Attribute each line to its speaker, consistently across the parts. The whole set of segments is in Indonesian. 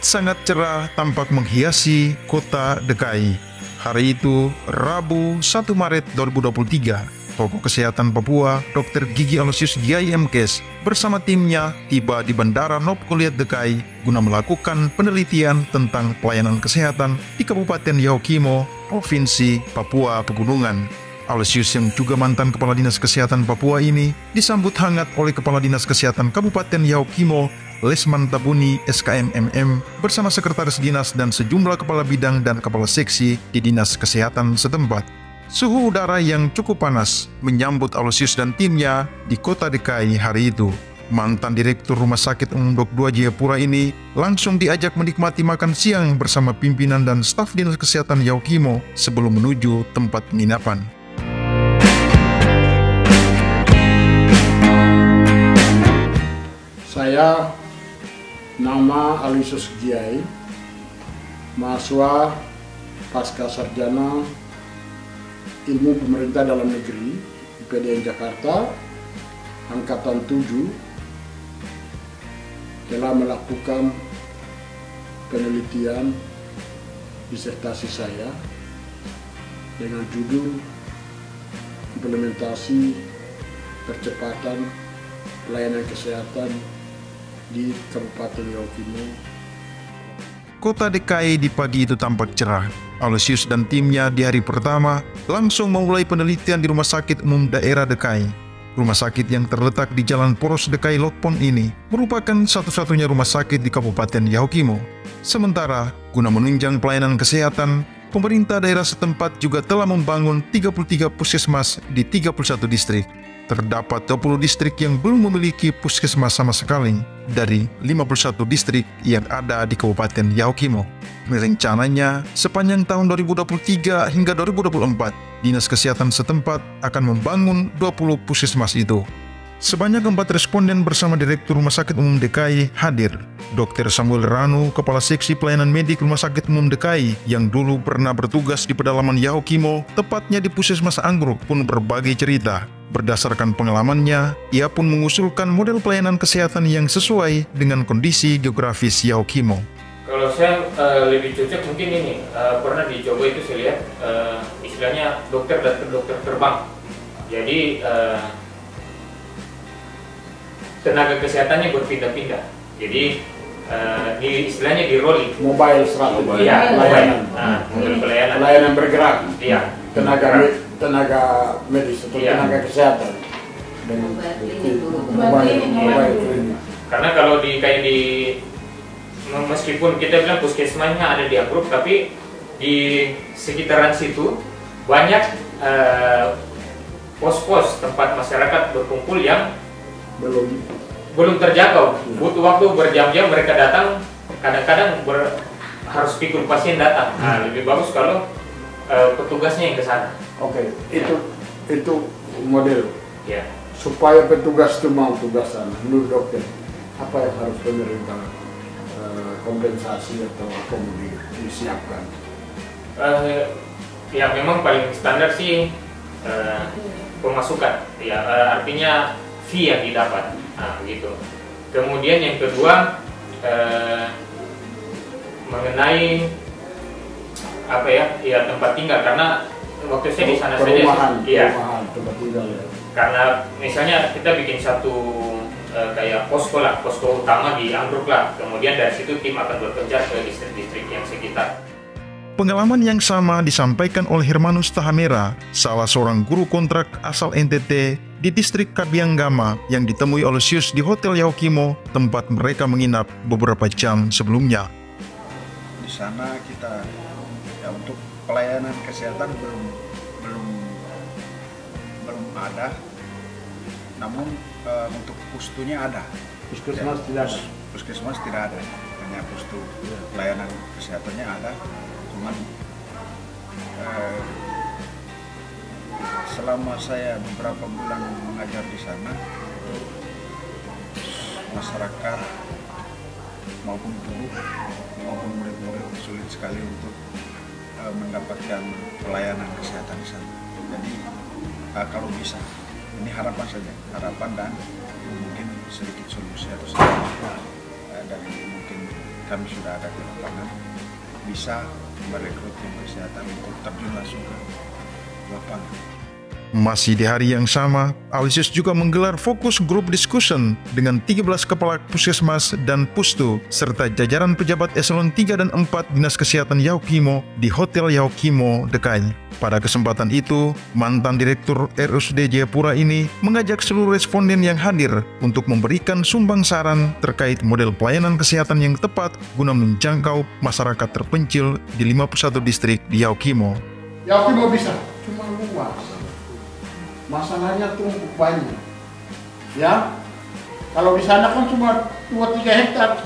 Speaker 1: sangat cerah tampak menghiasi kota DKI. Hari itu, Rabu 1 Maret 2023, tokoh kesehatan Papua, Dr. Gigi Aloysius Giai MKes, bersama timnya tiba di Bandara Nop Goliat DKI guna melakukan penelitian tentang pelayanan kesehatan di Kabupaten Yahukimo, Provinsi Papua Pegunungan. Aloysius yang juga mantan Kepala Dinas Kesehatan Papua ini disambut hangat oleh Kepala Dinas Kesehatan Kabupaten Yahukimo, Lesman Tabuni SKMMM, bersama Sekretaris Dinas dan sejumlah kepala bidang dan kepala seksi di Dinas Kesehatan setempat. Suhu udara yang cukup panas menyambut Aloysius dan timnya di kota DKI hari itu. Mantan Direktur Rumah Sakit Umum Dok 2 Jayapura ini langsung diajak menikmati makan siang bersama pimpinan dan staf Dinas Kesehatan Yahukimo sebelum menuju tempat penginapan.
Speaker 2: Saya nama Aloysius Giai, mahasiswa pasca sarjana Ilmu Pemerintah Dalam Negeri IPDN Jakarta, Angkatan 7, telah melakukan penelitian disertasi saya dengan judul Implementasi Percepatan Pelayanan Kesehatan di Kabupaten Yahukimo.
Speaker 1: Kota DKI di pagi itu tampak cerah. Aloysius dan timnya di hari pertama langsung memulai penelitian di Rumah Sakit Umum Daerah DKI. Rumah sakit yang terletak di Jalan Poros DKI Lokpon ini merupakan satu-satunya rumah sakit di Kabupaten Yahukimo. Sementara, guna menunjang pelayanan kesehatan, pemerintah daerah setempat juga telah membangun 33 puskesmas di 31 distrik. Terdapat 20 distrik yang belum memiliki puskesmas sama sekali dari 51 distrik yang ada di Kabupaten Yahukimo. Rencananya, sepanjang tahun 2023 hingga 2024, Dinas Kesehatan setempat akan membangun 20 puskesmas itu. Sebanyak 4 responden bersama Direktur Rumah Sakit Umum DKI hadir. Dr. Samuel Ranu, Kepala Seksi Pelayanan Medik Rumah Sakit Umum DKI yang dulu pernah bertugas di pedalaman Yahukimo, tepatnya di Puskesmas Anggruk, pun berbagi cerita. Berdasarkan pengalamannya, ia pun mengusulkan model pelayanan kesehatan yang sesuai dengan kondisi geografis Yahukimo.
Speaker 3: Kalau saya lebih cocok mungkin ini, pernah dicoba itu saya lihat istilahnya dokter terbang. Jadi tenaga kesehatannya berpindah-pindah. Jadi istilahnya di rolling.
Speaker 2: Mobile strategi.
Speaker 3: Iya,
Speaker 2: pelayanan.
Speaker 3: Pelayanan.
Speaker 2: Pelayanan bergerak.
Speaker 3: Iya.
Speaker 2: Tenaga medis atau tenaga kesehatan dengan mobile klinik.
Speaker 3: Karena kalau meskipun kita bilang puskesmasnya ada di Anggruk, tapi di sekitaran situ banyak pos-pos tempat masyarakat berkumpul yang belum terjangkau. Butuh waktu berjam-jam mereka datang, kadang-kadang harus pikul pasien datang. Nah, lebih bagus kalau petugasnya yang ke sana.
Speaker 2: Oke, itu model.
Speaker 3: Ya.
Speaker 2: Supaya petugas itu mau tugas sana, menurut dokter, apa yang harus pemerintah kompensasi atau akomodasi disiapkan?
Speaker 3: Ya memang paling standar sih pemasukan. Ya artinya fee yang didapat. Nah, gitu. Kemudian yang kedua mengenai apa ya tempat tinggal, karena waktu saya di sana saja
Speaker 2: tempat tinggal ya.
Speaker 3: Karena misalnya kita bikin satu kayak posko utama di Anggruk lah, kemudian dari situ tim akan berpencar ke distrik-distrik yang sekitar.
Speaker 1: Pengalaman yang sama disampaikan oleh Hermanus Tahamera, salah seorang guru kontrak asal NTT di distrik Kabianggama yang ditemui Aloysius di Hotel Yahukimo, tempat mereka menginap beberapa jam sebelumnya.
Speaker 4: Di sana kita untuk pelayanan kesehatan belum ada, namun untuk pustunya ada.
Speaker 2: Puskesmas tidak ada.
Speaker 4: Puskesmas tidak ada, hanya pustu pelayanan kesehatannya ada. Cuman selama saya beberapa bulan mengajar di sana, masyarakat maupun guru maupun murid-murid sulit sekali untuk mendapatkan pelayanan kesehatan di sana. Jadi kalau bisa, ini harapan saja, harapan dan mungkin sedikit solusi atau dari mungkin kami sudah ada di lapangan, bisa merekrut tim kesehatan untuk terjun langsung ke lapangan.
Speaker 1: Masih di hari yang sama, Aloysius juga menggelar fokus group discussion dengan 13 kepala puskesmas dan pustu, serta jajaran pejabat eselon 3 dan 4 Dinas Kesehatan Yaukimo di Hotel Yaukimo, Dekai. Pada kesempatan itu, mantan Direktur RSUD Jayapura ini mengajak seluruh responden yang hadir untuk memberikan sumbang saran terkait model pelayanan kesehatan yang tepat guna menjangkau masyarakat terpencil di 51 distrik di Yaukimo.
Speaker 2: Yaukimo bisa, cuma luas. Masalahnya tumpuk banyak. Ya, kalau di sana kan cuma 2-3 hektar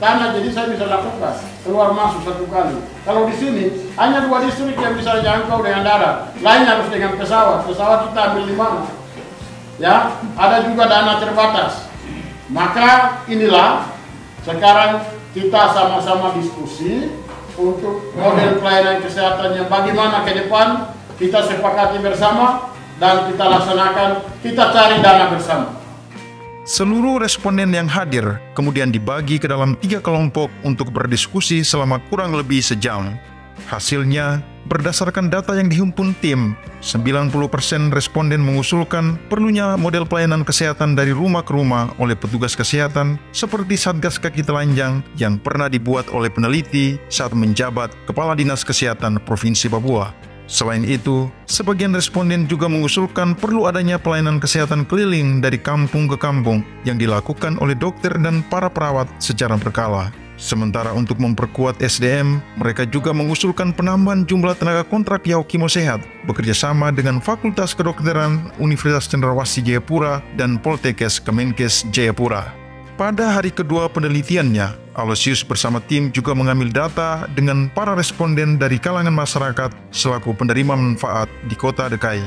Speaker 2: tanah, jadi saya bisa lakukan keluar masuk satu kali. Kalau di sini hanya 2 distrik yang bisa jangkau dengan darat, lainnya harus dengan pesawat. Pesawat kita ambil di mana? Ya, ada juga dana terbatas. Maka inilah sekarang kita sama-sama diskusi untuk model pelayanan kesehatan yang bagaimana ke depan kita sepakati bersama. Dan kita laksanakan, kita cari dana bersama.
Speaker 1: Seluruh responden yang hadir kemudian dibagi ke dalam 3 kelompok untuk berdiskusi selama kurang lebih sejam. Hasilnya, berdasarkan data yang dihimpun tim, 90% responden mengusulkan perlunya model pelayanan kesehatan dari rumah ke rumah oleh petugas kesehatan seperti Satgas Kaki Telanjang yang pernah dibuat oleh peneliti saat menjabat Kepala Dinas Kesehatan Provinsi Papua. Selain itu, sebagian responden juga mengusulkan perlu adanya pelayanan kesehatan keliling dari kampung ke kampung yang dilakukan oleh dokter dan para perawat secara berkala. Sementara untuk memperkuat SDM, mereka juga mengusulkan penambahan jumlah tenaga kontrak Yaukimo Sehat bekerjasama dengan Fakultas Kedokteran Universitas Cendrawasih Jayapura dan Poltekkes Kemenkes Jayapura. Pada hari kedua penelitiannya, Aloysius bersama tim juga mengambil data dengan para responden dari kalangan masyarakat selaku penerima manfaat di Kota Dekai.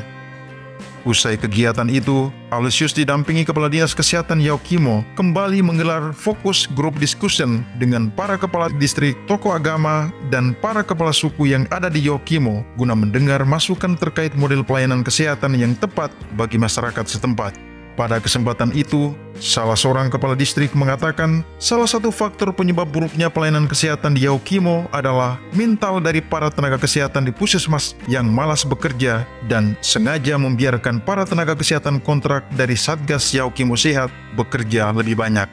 Speaker 1: Usai kegiatan itu, Aloysius didampingi Kepala Dinas Kesehatan Yaukimo kembali menggelar fokus group discussion dengan para kepala distrik, tokoh agama, dan para kepala suku yang ada di Yaukimo guna mendengar masukan terkait model pelayanan kesehatan yang tepat bagi masyarakat setempat. Pada kesempatan itu, salah seorang kepala distrik mengatakan salah satu faktor penyebab buruknya pelayanan kesehatan di Yaukimo adalah mental dari para tenaga kesehatan di puskesmas yang malas bekerja dan sengaja membiarkan para tenaga kesehatan kontrak dari Satgas Yaukimo Sehat bekerja lebih banyak.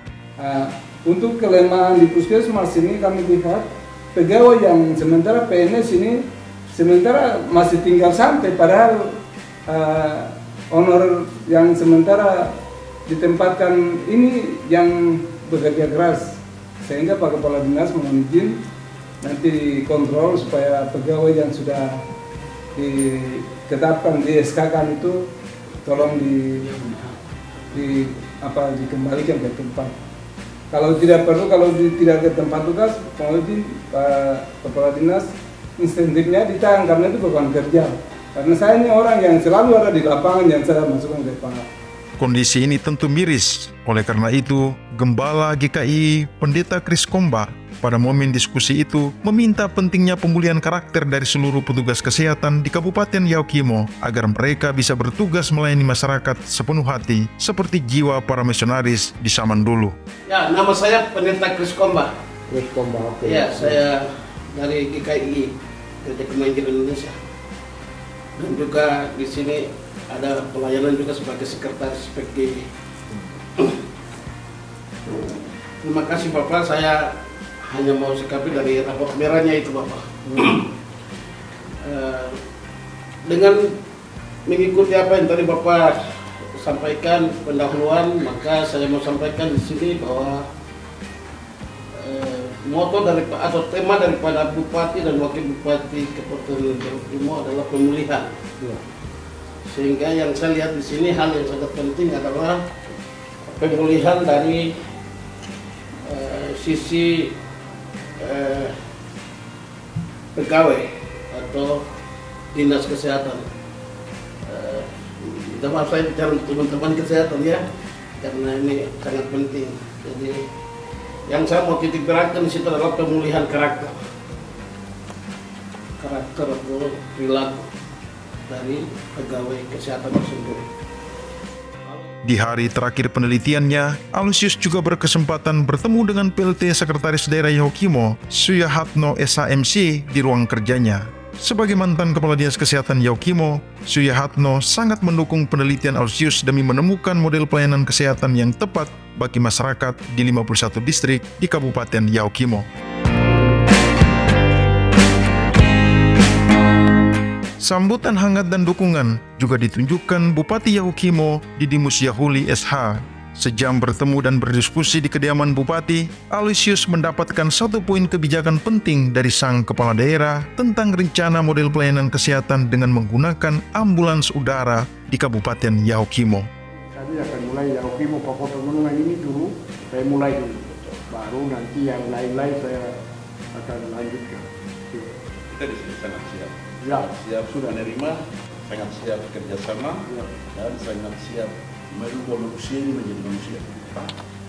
Speaker 5: Untuk kelemahan di puskesmas ini kami lihat pegawai yang sementara PNS ini sementara masih tinggal santai, padahal honor yang sementara ditempatkan ini yang bekerja keras, sehingga Pak Kepala Dinas mohon izin nanti dikontrol supaya pegawai yang sudah ditetapkan, di SK-kan itu tolong dikembalikan ke tempat. Kalau tidak perlu, kalau tidak ke tempat tugas, mohon izin Pak Kepala Dinas insentifnya ditahan karena itu bukan kerja. Karena saya ini orang yang selalu ada di lapangan yang saya masukkan ke lapangan.
Speaker 1: Kondisi ini tentu miris. Oleh karena itu, Gembala GKI Pendeta Kris Komba pada momen diskusi itu meminta pentingnya pemulihan karakter dari seluruh petugas kesehatan di Kabupaten Yaukimo agar mereka bisa bertugas melayani masyarakat sepenuh hati seperti jiwa para misionaris di zaman dulu.
Speaker 6: Ya, nama saya Pendeta Kris Komba.
Speaker 2: Kris Komba, oke.
Speaker 6: Ya, saya dari GKI Gereja Kemajuan Indonesia. Dan juga di sini ada pelayanan juga sebagai sekretaris PGI. Terima kasih Bapak, saya hanya mau sikapi dari rapor merahnya itu Bapak. Dengan mengikuti apa yang tadi Bapak sampaikan pendahuluan, maka saya mau sampaikan di sini bahwa moto dari atau tema daripada Bupati dan Wakil Bupati Kabupaten Yaukimo adalah pemulihan. Sehingga yang saya lihat di sini hal yang sangat penting adalah pemulihan dari sisi pegawai atau dinas kesehatan. Maaf saya bicara teman-teman kesehatan ya, karena ini sangat penting. Jadi yang saya mau titik beratkan di situ adalah pemulihan karakter atau perilaku dari pegawai kesehatan tersebut.
Speaker 1: Di hari terakhir penelitiannya, Aloysius juga berkesempatan bertemu dengan PLT Sekretaris Daerah Yaukimo, Suyahatno SHMC, di ruang kerjanya. Sebagai mantan Kepala Dinas Kesehatan Yaukimo, Suyahatno sangat mendukung penelitian Aloysius demi menemukan model pelayanan kesehatan yang tepat bagi masyarakat di 51 distrik di Kabupaten Yaukimo. Sambutan hangat dan dukungan juga ditunjukkan Bupati Yaukimo Didimus Yahuli SH. Sejam bertemu dan berdiskusi di kediaman Bupati, Aloysius mendapatkan satu poin kebijakan penting dari sang kepala daerah tentang rencana model pelayanan kesehatan dengan menggunakan ambulans udara di Kabupaten Yaukimo.
Speaker 2: Kami akan mulai Yaukimo Papua Pegunungan ini dulu, saya mulai dulu. Baru nanti yang lain-lain saya akan lanjutkan.
Speaker 7: Kita di sini sangat siap.
Speaker 2: Ya,
Speaker 7: Siap sudah menerima, sangat siap kerjasama, dan sangat siap merubah manusia ini menjadi manusia.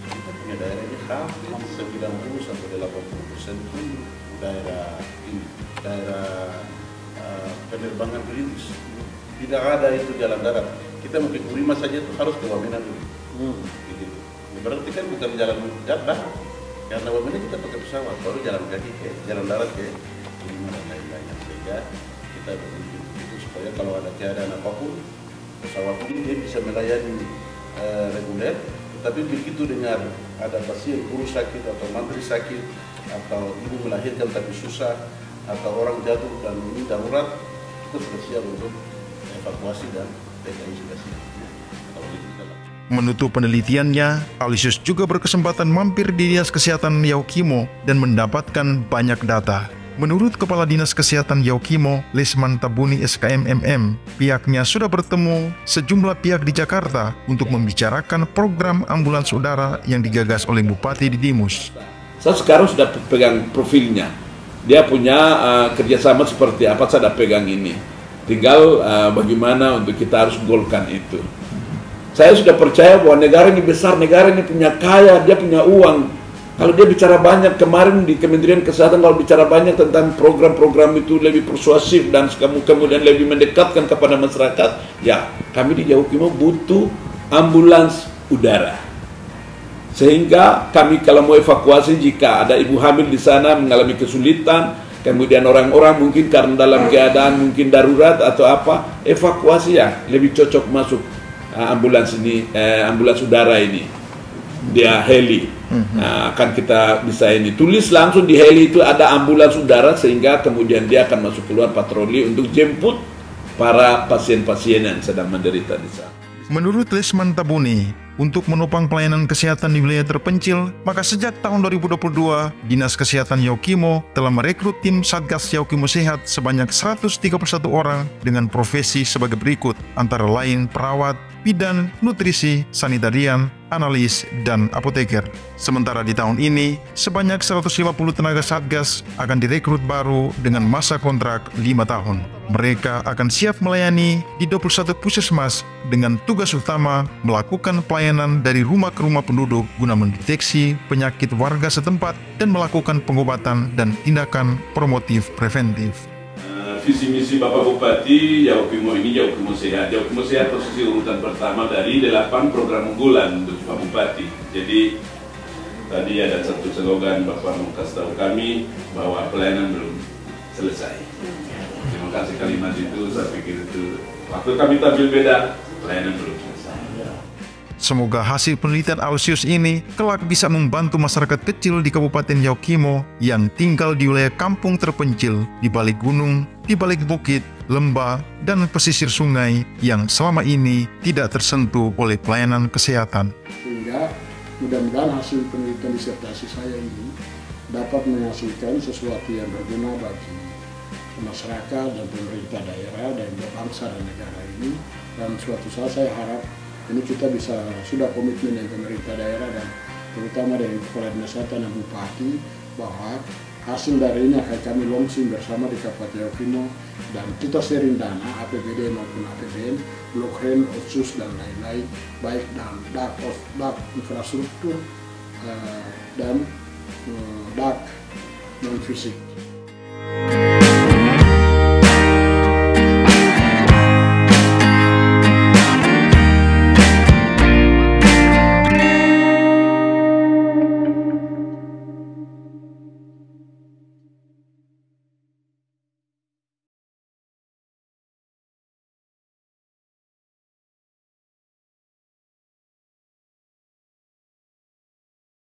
Speaker 7: Kita punya daerah ini hampir 90-80% itu daerah ini, daerah penerbangan berintis. Tidak ada itu jalan darat. Kita mungkin Urima saja itu harus ke Wamena dulu. Gitu. Berarti kan bukan jalan darat, karena Wamena kita pakai pesawat, baru jalan kaki ke jalan darat ke Urima dan lain-lainnya. Sehingga kita berpikir itu supaya kalau ada keadaan apapun pesawat ini dia bisa melayani reguler, tapi begitu dengar ada pasien guru sakit atau mantri sakit atau ibu melahirkan tapi susah atau orang jatuh dan ini darurat, kita sudah siap untuk evakuasi dan TKI sudah siap.
Speaker 1: Menutup penelitiannya, Aloysius juga berkesempatan mampir di Dinas Kesehatan Yaukimo dan mendapatkan banyak data. Menurut Kepala Dinas Kesehatan Yaukimo, Lesman Tabuni SKMMM, pihaknya sudah bertemu sejumlah pihak di Jakarta untuk membicarakan program ambulans udara yang digagas oleh Bupati Didimus.
Speaker 8: Saya sekarang sudah pegang profilnya. Dia punya kerjasama seperti apa, saya sudah pegang ini. Tinggal bagaimana untuk kita harus golkan itu. Saya sudah percaya bahwa negara ini besar, negara ini punya kaya, dia punya uang. Kalau dia bicara banyak, kemarin di Kementerian Kesehatan kalau bicara banyak tentang program-program itu lebih persuasif dan kemudian lebih mendekatkan kepada masyarakat, ya kami di Yaukimo butuh ambulans udara. Sehingga kami kalau mau evakuasi jika ada ibu hamil di sana mengalami kesulitan, kemudian orang-orang mungkin karena dalam keadaan mungkin darurat atau apa, evakuasi ya lebih cocok masuk ambulans ini, ambulans udara ini. Dia heli, akan kita bisa ini tulis langsung di heli itu ada ambulans udara sehingga kemudian dia akan masuk keluar patroli untuk jemput para pasien-pasien yang sedang menderita di sana.
Speaker 1: Menurut Lesman Tabuni, untuk menopang pelayanan kesehatan di wilayah terpencil, maka sejak tahun 2022, Dinas Kesehatan Yaukimo telah merekrut tim Satgas Yaukimo Sehat sebanyak 131 orang dengan profesi sebagai berikut, antara lain perawat, bidan, nutrisi, sanitarian, analis, dan apoteker. Sementara di tahun ini, sebanyak 150 tenaga Satgas akan direkrut baru dengan masa kontrak 5 tahun. Mereka akan siap melayani di 21 puskesmas dengan tugas utama melakukan pelayanan dari rumah ke rumah penduduk guna mendeteksi penyakit warga setempat dan melakukan pengobatan dan tindakan promotif preventif.
Speaker 8: Visi misi Bapak Bupati Yaukimo ini Yaukimo Sehat. Yaukimo Sehat posisi urutan pertama dari 8 program unggulan untuk Pak Bupati. Jadi tadi ada satu slogan Bapak mau kasih tahu kami bahwa pelayanan belum selesai. Terima kasih kalimat itu, saya pikir itu waktu kami tampil beda, pelayanan belum selesai.
Speaker 1: Semoga hasil penelitian Aloysius ini kelak bisa membantu masyarakat kecil di Kabupaten Yaukimo yang tinggal di wilayah kampung terpencil, di balik gunung, di balik bukit, lembah, dan pesisir sungai yang selama ini tidak tersentuh oleh pelayanan kesehatan.
Speaker 2: Sehingga mudah-mudahan hasil penelitian disertasi saya ini dapat menghasilkan sesuatu yang berguna bagi masyarakat dan pemerintah daerah dan bangsa dan negara ini. Dan suatu saat saya harap ini kita bisa sudah komitmen dengan pemerintah daerah dan terutama dari Kepala Dinas Kesehatan dan Bupati bahwa hasil dari ini akan kami launching bersama di Kabupaten Yaukimo dan kita sharing dana APBD maupun APBN, Blok Rem, Otsus dan lain-lain baik dan DAK infrastruktur dan DAK non fisik.